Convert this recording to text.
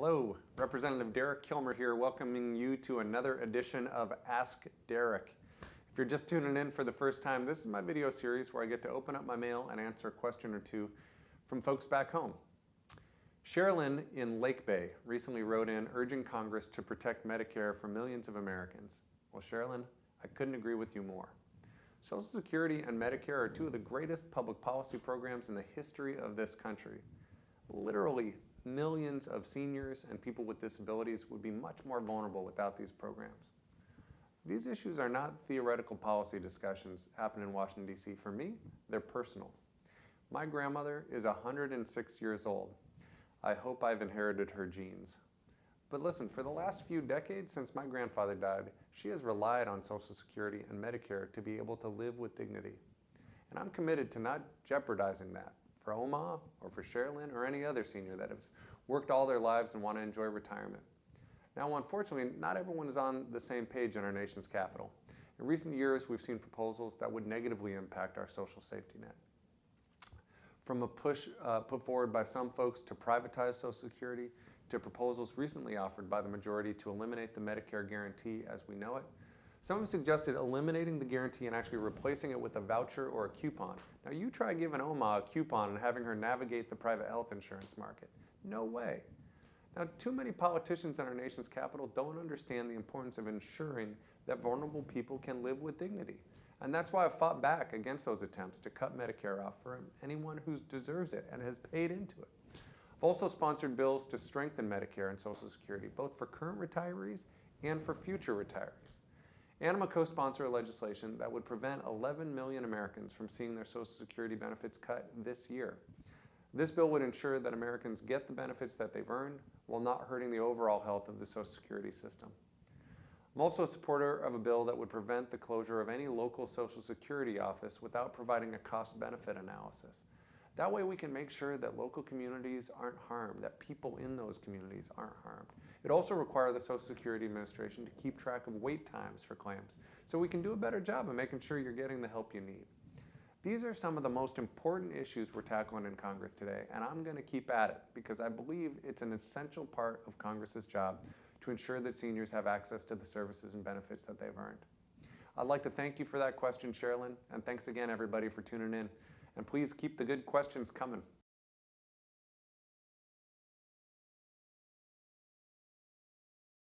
Hello, Representative Derek Kilmer here, welcoming you to another edition of Ask Derek. If you're just tuning in for the first time, this is my video series where I get to open up my mail and answer a question or two from folks back home. Sherilyn in Lakebay recently wrote in urging Congress to protect Medicare for millions of Americans. Well, Sherilyn, I couldn't agree with you more. Social Security and Medicare are two of the greatest public policy programs in the history of this country. Literally, millions of seniors and people with disabilities would be much more vulnerable without these programs. These issues are not theoretical policy discussions happening in Washington, D.C. For me, they're personal. My grandmother is 106 years old. I hope I've inherited her genes. But listen, for the last few decades since my grandfather died, she has relied on Social Security and Medicare to be able to live with dignity. And I'm committed to not jeopardizing that for Oma or for Sherilyn or any other senior that have worked all their lives and want to enjoy retirement. Now, unfortunately, not everyone is on the same page in our nation's capital. In recent years, we've seen proposals that would negatively impact our social safety net. From a push put forward by some folks to privatize Social Security, to proposals recently offered by the majority to eliminate the Medicare guarantee as we know it. Some have suggested eliminating the guarantee and actually replacing it with a voucher or a coupon. Now you try giving Oma a coupon and having her navigate the private health insurance market. No way. Now, too many politicians in our nation's capital don't understand the importance of ensuring that vulnerable people can live with dignity. And that's why I've fought back against those attempts to cut Medicare off for anyone who deserves it and has paid into it. I've also sponsored bills to strengthen Medicare and Social Security, both for current retirees and for future retirees. And I'm a co-sponsor of legislation that would prevent 11 million Americans from seeing their Social Security benefits cut this year. This bill would ensure that Americans get the benefits that they've earned while not hurting the overall health of the Social Security system. I'm also a supporter of a bill that would prevent the closure of any local Social Security office without providing a cost-benefit analysis. That way we can make sure that local communities aren't harmed, that people in those communities aren't harmed. It also requires the Social Security Administration to keep track of wait times for claims so we can do a better job of making sure you're getting the help you need. These are some of the most important issues we're tackling in Congress today, and I'm going to keep at it because I believe it's an essential part of Congress's job to ensure that seniors have access to the services and benefits that they've earned. I'd like to thank you for that question, Sherilyn, and thanks again, everybody, for tuning in. And please keep the good questions coming.